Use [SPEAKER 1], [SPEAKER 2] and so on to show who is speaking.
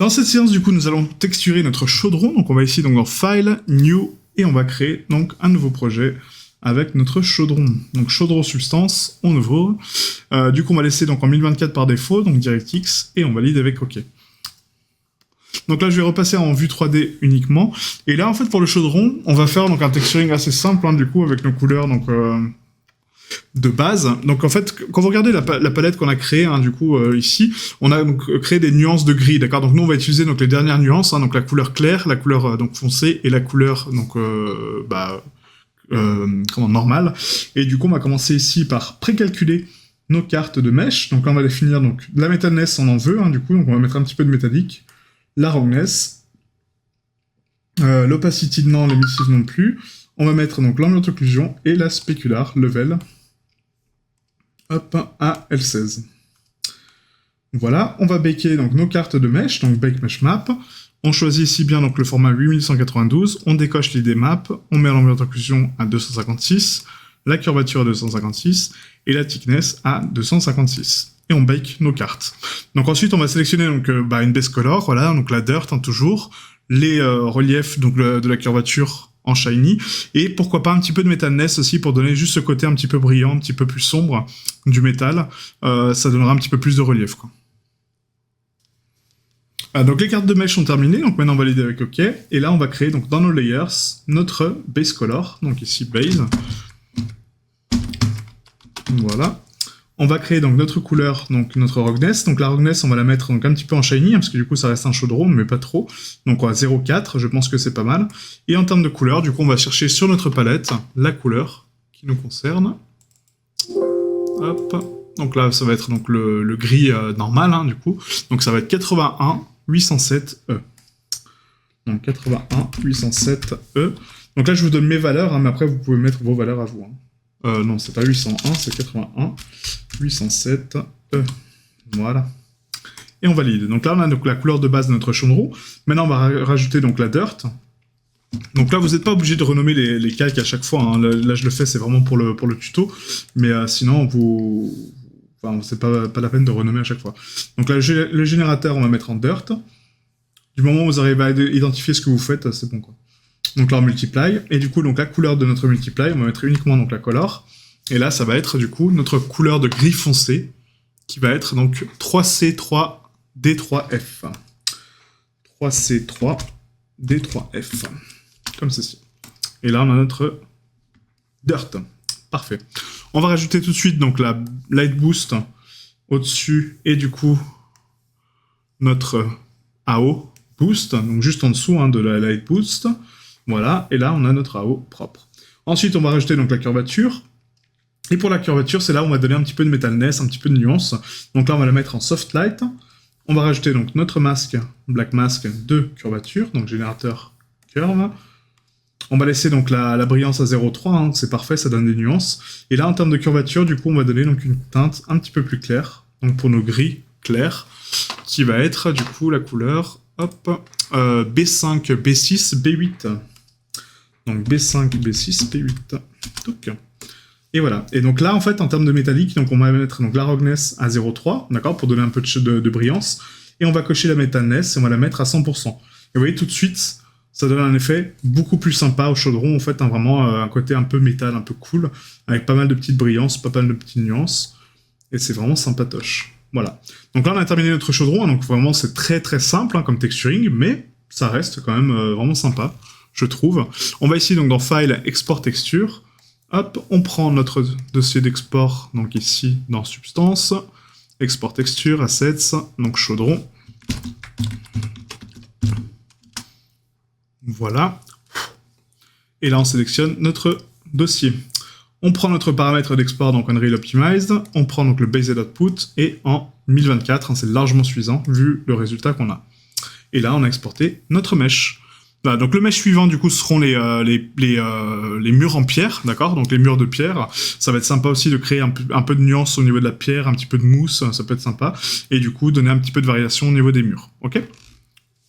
[SPEAKER 1] Dans cette séance, du coup, nous allons texturer notre chaudron. Donc, on va ici donc dans File, New, et on va créer donc un nouveau projet avec notre chaudron. Donc, chaudron substance, on ouvre. Du coup, on va laisser donc en 1024 par défaut, donc DirectX, et on valide avec OK. Donc là, je vais repasser en vue 3D uniquement. Et là, en fait, pour le chaudron, on va faire donc un texturing assez simple, hein, du coup, avec nos couleurs donc de base. Donc en fait, quand vous regardez la palette qu'on a créée, hein, du coup, ici, on a donc créé des nuances de gris, d'accord. Donc nous, on va utiliser donc les dernières nuances, hein, donc la couleur claire, la couleur donc foncée et la couleur donc normale. Et du coup, on va commencer ici par précalculer nos cartes de mesh. Donc là, on va définir donc la metalness, on en veut, hein, du coup, donc on va mettre un petit peu de métallique, la roughness, l'opacity non, l'emissive non plus. On va mettre donc l'ambient occlusion et la specular level. Hop, à L16. Voilà, on va baker donc nos cartes de mesh, donc bake mesh map. On choisit ici bien donc le format 8192, on décoche l'ID map, on met l'ambient occlusion à 256, la curvature à 256 et la thickness à 256. Et on bake nos cartes. Donc ensuite, on va sélectionner donc une base color, voilà, donc la dirt, hein, toujours, les reliefs donc de la curvature en shiny, et pourquoi pas un petit peu de metalness aussi pour donner juste ce côté un petit peu brillant, un petit peu plus sombre du métal, ça donnera un petit peu plus de relief, quoi. Donc les cartes de mesh sont terminées, donc maintenant on valide avec OK, et là on va créer donc dans nos layers notre base color, donc ici base, voilà. On va créer donc notre couleur, donc notre roughness. Donc la roughness, on va la mettre donc un petit peu en shiny, hein, parce que du coup ça reste un chaudron, mais pas trop. Donc on va 0,4, je pense que c'est pas mal. Et en termes de couleur, du coup on va chercher sur notre palette la couleur qui nous concerne. Hop. Donc là ça va être donc le gris normal, hein, du coup. Donc ça va être 81 807E. Donc 81 807E. Donc là je vous donne mes valeurs, hein, mais après vous pouvez mettre vos valeurs à vous, hein. Non, c'est pas 801, c'est 81, 807, voilà. Et on valide. Donc là, on a donc la couleur de base de notre chaudron. Maintenant, on va rajouter donc la dirt. Donc là, vous n'êtes pas obligé de renommer les calques à chaque fois, hein. Là, je le fais, c'est vraiment pour le tuto. Mais sinon, c'est pas la peine de renommer à chaque fois. Donc là, le générateur, on va mettre en dirt. Du moment où vous arrivez à identifier ce que vous faites, c'est bon, quoi. Donc là on multiply, et du coup donc la couleur de notre multiply, on va mettre uniquement donc la color, et là ça va être du coup notre couleur de gris foncé, qui va être donc 3C3D3F. 3C3D3F, comme ceci. Et là on a notre dirt, parfait. On va rajouter tout de suite donc la light boost au-dessus, et du coup notre AO boost, donc juste en dessous, hein, de la light boost. Voilà, et là on a notre AO propre. Ensuite on va rajouter donc la curvature, et pour la curvature c'est là où on va donner un petit peu de metalness, un petit peu de nuance. Donc là on va la mettre en soft light. On va rajouter donc notre masque, black mask de curvature, donc générateur curve. On va laisser donc la brillance à 0,3, hein, c'est parfait, ça donne des nuances. Et là en termes de curvature, du coup on va donner donc une teinte un petit peu plus claire, donc pour nos gris clairs, qui va être du coup la couleur, hop, B5, B6, B8. Donc B5, B6, B8. Donc. Et voilà. Et donc là, en fait, en termes de métallique, donc on va mettre donc la roughness à 0,3, d'accord, pour donner un peu de brillance. Et on va cocher la metalness et on va la mettre à 100%. Et vous voyez, tout de suite, ça donne un effet beaucoup plus sympa au chaudron, en fait, hein, vraiment un côté un peu métal, un peu cool, avec pas mal de petites brillances, pas mal de petites nuances. Et c'est vraiment sympatoche. Voilà. Donc là, on a terminé notre chaudron, hein, donc vraiment, c'est très très simple, hein, comme texturing, mais ça reste quand même vraiment sympa, je trouve. On va ici donc dans File, Export Texture. Hop, on prend notre dossier d'export, donc ici dans Substance, Export Texture, Assets, donc chaudron. Voilà. Et là, on sélectionne notre dossier. On prend notre paramètre d'export, donc Unreal Optimized, on prend donc le Based Output, et en 1024, hein, c'est largement suffisant, vu le résultat qu'on a. Et là, on a exporté notre mesh. Voilà, donc le mesh suivant, du coup, seront les murs en pierre, d'accord. Donc les murs de pierre, ça va être sympa aussi de créer un peu de nuance au niveau de la pierre, un petit peu de mousse, ça peut être sympa, et du coup donner un petit peu de variation au niveau des murs, ok.